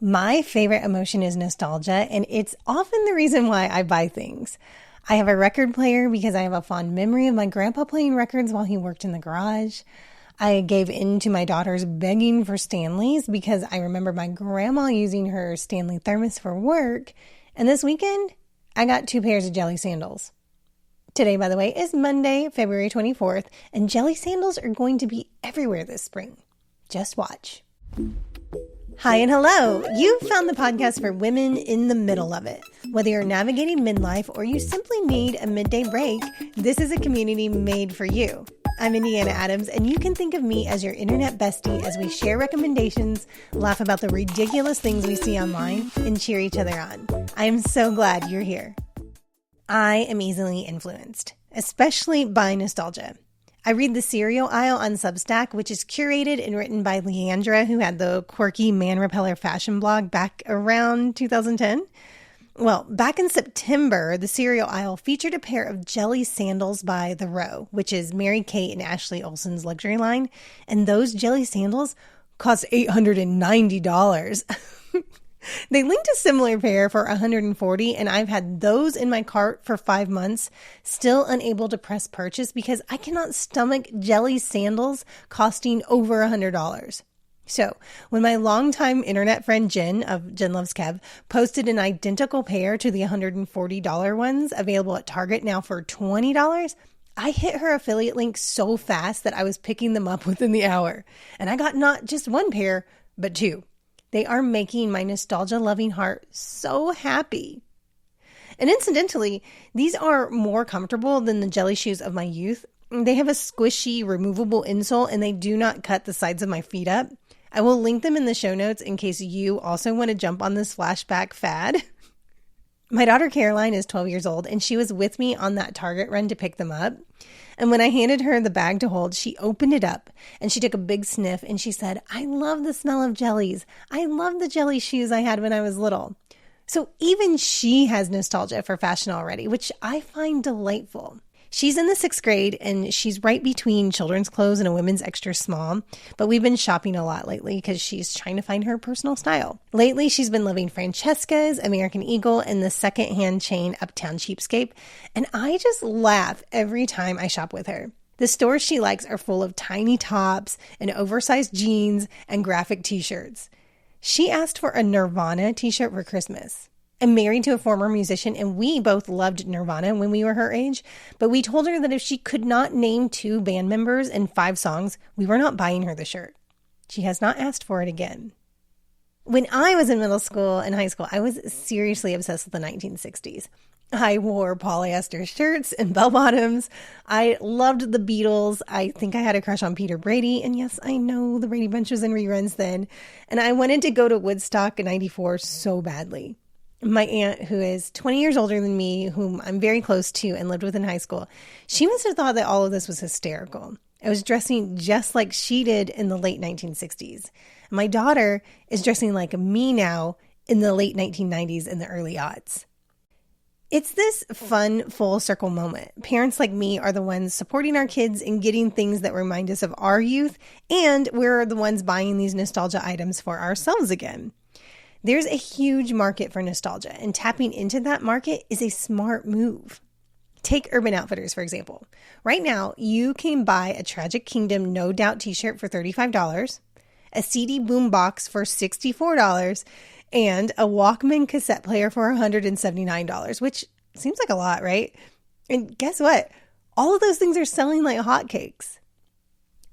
My favorite emotion is nostalgia, and it's often the reason why I buy things. I have a record player because I have a fond memory of my grandpa playing records while he worked in the garage. I gave in to my daughter's begging for Stanleys because I remember my grandma using her Stanley thermos for work. And this weekend, I got 2 pairs of jelly sandals. Today, by the way, is Monday, February 24th, and jelly sandals are going to be everywhere this spring. Just watch. Hi and hello. You found the podcast for women in the middle of it. Whether you're navigating midlife or you simply need a midday break, this is a community made for you. I'm Indiana Adams, and you can think of me as your internet bestie as we share recommendations, laugh about the ridiculous things we see online, and cheer each other on. I am so glad you're here. I am easily influenced, especially by nostalgia. I read the cereal aisle on Substack, which is curated and written by Leandra, who had the quirky Man Repeller fashion blog back around 2010. Well, back in September, the cereal aisle featured a pair of jelly sandals by The Row, which is Mary-Kate and Ashley Olsen's luxury line. And those jelly sandals cost $890. They linked a similar pair for $140, and I've had those in my cart for 5 months, still unable to press purchase because I cannot stomach jelly sandals costing over $100. So when my longtime internet friend Jen of Jen Loves Kev posted an identical pair to the $140 ones available at Target now for $20, I hit her affiliate link so fast that I was picking them up within the hour. And I got not just 1 pair, but 2. They are making my nostalgia-loving heart so happy. And incidentally, these are more comfortable than the jelly shoes of my youth. They have a squishy, removable insole, and they do not cut the sides of my feet up. I will link them in the show notes in case you also want to jump on this flashback fad. My daughter Caroline is 12 years old, and she was with me on that Target run to pick them up. And when I handed her the bag to hold, she opened it up and she took a big sniff and she said, "I love the smell of jellies. I love the jelly shoes I had when I was little." So even she has nostalgia for fashion already, which I find delightful. She's in the 6th grade and she's right between children's clothes and a women's extra small, but we've been shopping a lot lately because she's trying to find her personal style. Lately, she's been loving Francesca's, American Eagle, and the secondhand chain Uptown Cheapskate, and I just laugh every time I shop with her. The stores she likes are full of tiny tops and oversized jeans and graphic t-shirts. She asked for a Nirvana t-shirt for Christmas. I'm married to a former musician, and we both loved Nirvana when we were her age, but we told her that if she could not name 2 band members and 5 songs, we were not buying her the shirt. She has not asked for it again. When I was in middle school and high school, I was seriously obsessed with the 1960s. I wore polyester shirts and bell-bottoms. I loved the Beatles. I think I had a crush on Peter Brady. And yes, I know the Brady Bunch was in reruns then. And I wanted to go to Woodstock in '94 so badly. My aunt, who is 20 years older than me, whom I'm very close to and lived with in high school, she must have thought that all of this was hysterical. I was dressing just like she did in the late 1960s. My daughter is dressing like me now in the late 1990s and the early aughts. It's this fun, full circle moment. Parents like me are the ones supporting our kids and getting things that remind us of our youth, and we're the ones buying these nostalgia items for ourselves again. There's a huge market for nostalgia, and tapping into that market is a smart move. Take Urban Outfitters, for example. Right now, you can buy a Tragic Kingdom No Doubt t-shirt for $35, a CD boombox for $64, and a Walkman cassette player for $179, which seems like a lot, right? And guess what? All of those things are selling like hotcakes.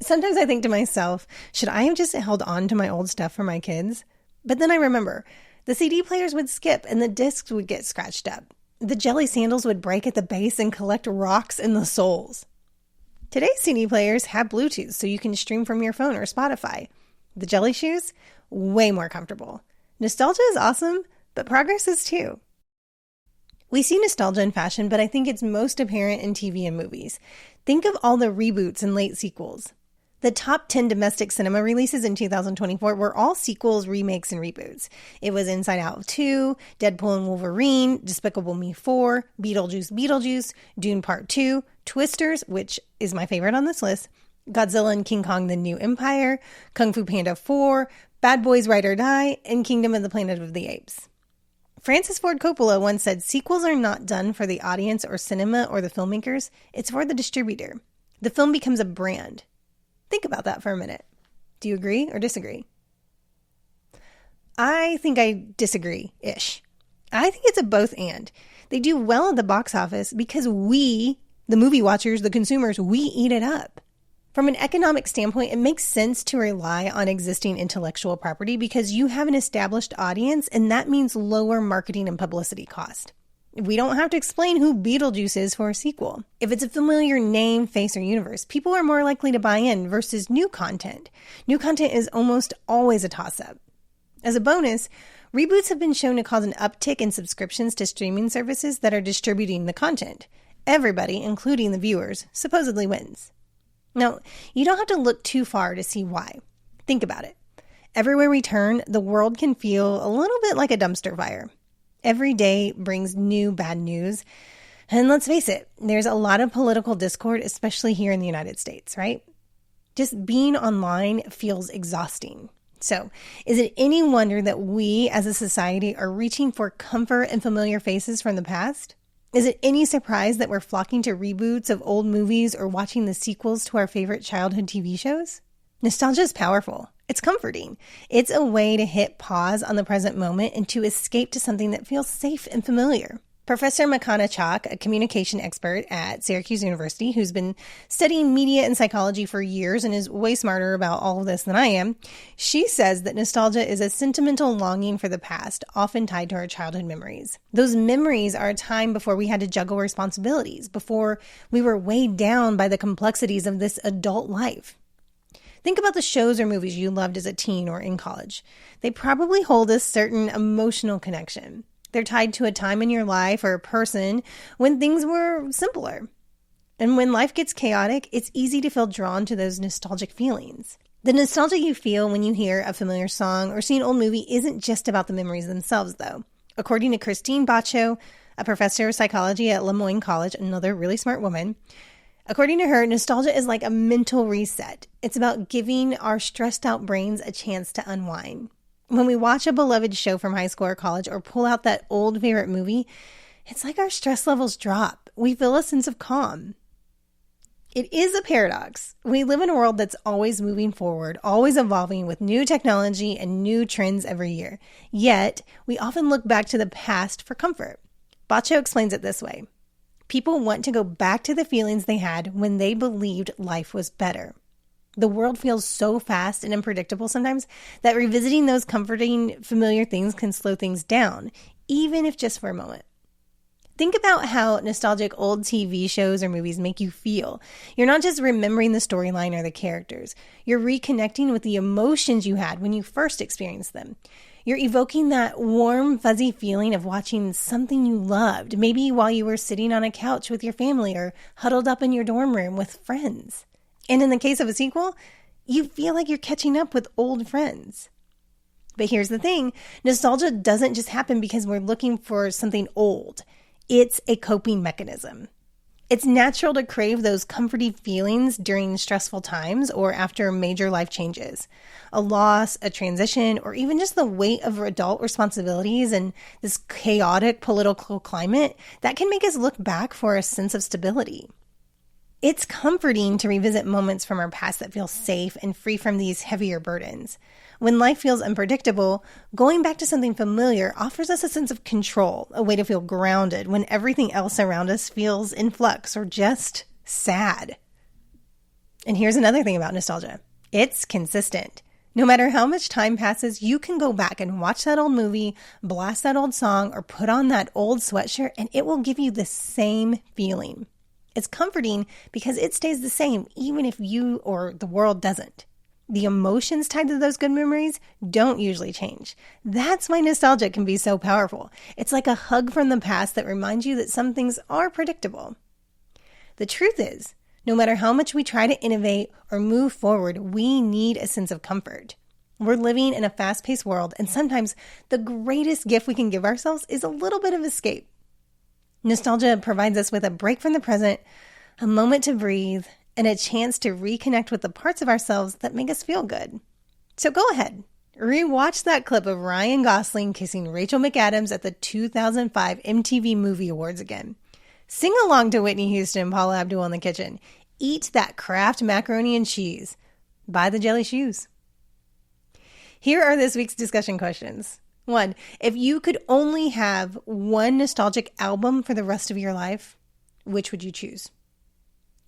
Sometimes I think to myself, should I have just held on to my old stuff for my kids? But then I remember, the CD players would skip and the discs would get scratched up. The jelly sandals would break at the base and collect rocks in the soles. Today's CD players have Bluetooth, so you can stream from your phone or Spotify. The jelly shoes, way more comfortable. Nostalgia is awesome, but progress is too. We see nostalgia in fashion, but I think it's most apparent in TV and movies. Think of all the reboots and late sequels. The top 10 domestic cinema releases in 2024 were all sequels, remakes, and reboots. It was Inside Out 2, Deadpool and Wolverine, Despicable Me 4, Beetlejuice, Dune Part 2, Twisters, which is my favorite on this list, Godzilla and King Kong: The New Empire, Kung Fu Panda 4, Bad Boys Ride or Die, and Kingdom of the Planet of the Apes. Francis Ford Coppola once said, sequels are not done for the audience or cinema or the filmmakers, it's for the distributor. The film becomes a brand. Think about that for a minute. Do you agree or disagree? I think I disagree-ish. I think it's a both and. They do well at the box office because we, the movie watchers, the consumers, we eat it up. From an economic standpoint, it makes sense to rely on existing intellectual property because you have an established audience, and that means lower marketing and publicity cost. We don't have to explain who Beetlejuice is for a sequel. If it's a familiar name, face, or universe, people are more likely to buy in versus new content. New content is almost always a toss-up. As a bonus, reboots have been shown to cause an uptick in subscriptions to streaming services that are distributing the content. Everybody, including the viewers, supposedly wins. Now, you don't have to look too far to see why. Think about it. Everywhere we turn, the world can feel a little bit like a dumpster fire. Every day brings new bad news. And let's face it, there's a lot of political discord, especially here in the United States, right? Just being online feels exhausting. So, is it any wonder that we as a society are reaching for comfort and familiar faces from the past? Is it any surprise that we're flocking to reboots of old movies or watching the sequels to our favorite childhood TV shows? Nostalgia is powerful. It's comforting. It's a way to hit pause on the present moment and to escape to something that feels safe and familiar. Professor Makana Chalk, a communication expert at Syracuse University who's been studying media and psychology for years and is way smarter about all of this than I am, she says that nostalgia is a sentimental longing for the past, often tied to our childhood memories. Those memories are a time before we had to juggle responsibilities, before we were weighed down by the complexities of this adult life. Think about the shows or movies you loved as a teen or in college. They probably hold a certain emotional connection. They're tied to a time in your life or a person when things were simpler. And when life gets chaotic, it's easy to feel drawn to those nostalgic feelings. The nostalgia you feel when you hear a familiar song or see an old movie isn't just about the memories themselves, though. According to Christine Bacho, a professor of psychology at Lemoyne College, another really smart woman, according to her, nostalgia is like a mental reset. It's about giving our stressed out brains a chance to unwind. When we watch a beloved show from high school or college or pull out that old favorite movie, it's like our stress levels drop. We feel a sense of calm. It is a paradox. We live in a world that's always moving forward, always evolving with new technology and new trends every year. Yet, we often look back to the past for comfort. Bacho explains it this way. People want to go back to the feelings they had when they believed life was better. The world feels so fast and unpredictable sometimes that revisiting those comforting, familiar things can slow things down, even if just for a moment. Think about how nostalgic old TV shows or movies make you feel. You're not just remembering the storyline or the characters. You're reconnecting with the emotions you had when you first experienced them. You're evoking that warm, fuzzy feeling of watching something you loved, maybe while you were sitting on a couch with your family or huddled up in your dorm room with friends. And in the case of a sequel, you feel like you're catching up with old friends. But here's the thing, nostalgia doesn't just happen because we're looking for something old. It's a coping mechanism. It's natural to crave those comforting feelings during stressful times or after major life changes. A loss, a transition, or even just the weight of adult responsibilities and this chaotic political climate, that can make us look back for a sense of stability. It's comforting to revisit moments from our past that feel safe and free from these heavier burdens. When life feels unpredictable, going back to something familiar offers us a sense of control, a way to feel grounded when everything else around us feels in flux or just sad. And here's another thing about nostalgia. It's consistent. No matter how much time passes, you can go back and watch that old movie, blast that old song, or put on that old sweatshirt, and it will give you the same feeling. It's comforting because it stays the same even if you or the world doesn't. The emotions tied to those good memories don't usually change. That's why nostalgia can be so powerful. It's like a hug from the past that reminds you that some things are predictable. The truth is, no matter how much we try to innovate or move forward, we need a sense of comfort. We're living in a fast-paced world, and sometimes the greatest gift we can give ourselves is a little bit of escape. Nostalgia provides us with a break from the present, a moment to breathe, and a chance to reconnect with the parts of ourselves that make us feel good. So go ahead, Rewatch that clip of Ryan Gosling kissing Rachel McAdams at the 2005 MTV Movie Awards again. Sing along to Whitney Houston and Paula Abdul in the kitchen. Eat that Kraft macaroni and cheese. Buy the jelly shoes. Here are this week's discussion questions. 1. If you could only have one nostalgic album for the rest of your life, which would you choose?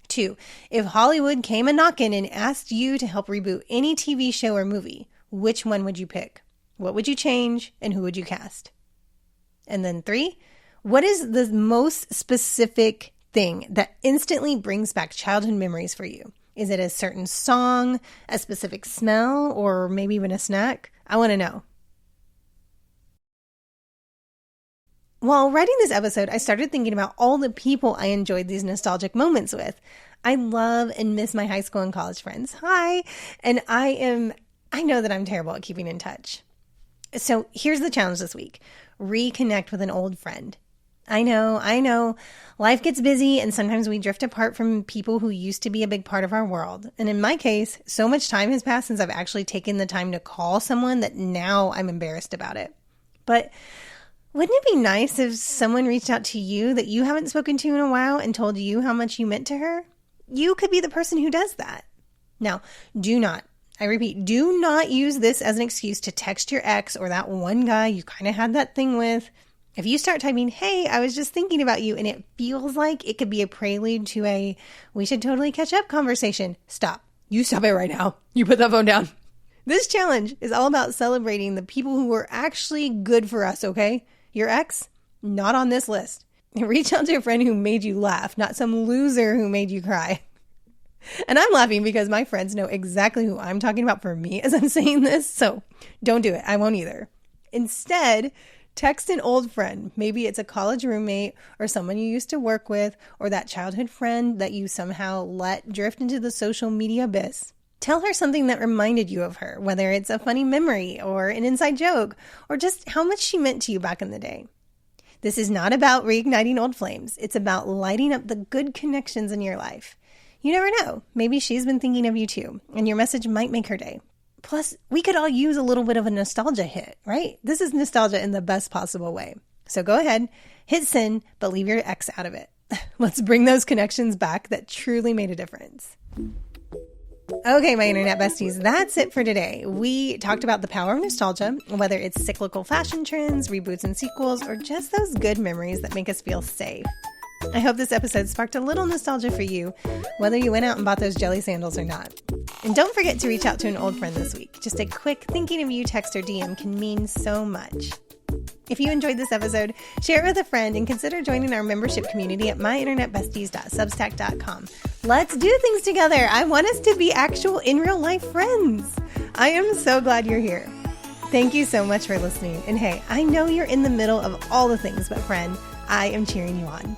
2. If Hollywood came a-knockin' and asked you to help reboot any TV show or movie, which one would you pick? What would you change and who would you cast? And then 3, what is the most specific thing that instantly brings back childhood memories for you? Is it a certain song, a specific smell, or maybe even a snack? I want to know. While writing this episode, I started thinking about all the people I enjoyed these nostalgic moments with. I love and miss my high school and college friends. Hi! And I know that I'm terrible at keeping in touch. So here's the challenge this week. Reconnect with an old friend. I know. Life gets busy and sometimes we drift apart from people who used to be a big part of our world. And in my case, so much time has passed since I've actually taken the time to call someone that now I'm embarrassed about it. But wouldn't it be nice if someone reached out to you that you haven't spoken to in a while and told you how much you meant to her? You could be the person who does that. Now, do not use this as an excuse to text your ex or that one guy you kind of had that thing with. If you start typing, hey, I was just thinking about you, and it feels like it could be a prelude to a we should totally catch up conversation, stop. You stop it right now. You put that phone down. This challenge is all about celebrating the people who were actually good for us, okay? Your ex, not on this list. Reach out to a friend who made you laugh, not some loser who made you cry. And I'm laughing because my friends know exactly who I'm talking about for me as I'm saying this, so don't do it. I won't either. Instead, text an old friend. Maybe it's a college roommate or someone you used to work with or that childhood friend that you somehow let drift into the social media abyss. Tell her something that reminded you of her, whether it's a funny memory or an inside joke or just how much she meant to you back in the day. This is not about reigniting old flames. It's about lighting up the good connections in your life. You never know. Maybe she's been thinking of you too, and your message might make her day. Plus, we could all use a little bit of a nostalgia hit, right? This is nostalgia in the best possible way. So go ahead, hit send, but leave your ex out of it. Let's bring those connections back that truly made a difference. Okay, my internet besties, that's it for today. We talked about the power of nostalgia, whether it's cyclical fashion trends, reboots and sequels, or just those good memories that make us feel safe. I hope this episode sparked a little nostalgia for you, whether you went out and bought those jelly sandals or not. And don't forget to reach out to an old friend this week. Just a quick thinking of you text or DM can mean so much. If you enjoyed this episode, share it with a friend and consider joining our membership community at myinternetbesties.substack.com. Let's do things together. I want us to be actual in real life friends. I am so glad you're here. Thank you so much for listening. And hey, I know you're in the middle of all the things, but friend, I am cheering you on.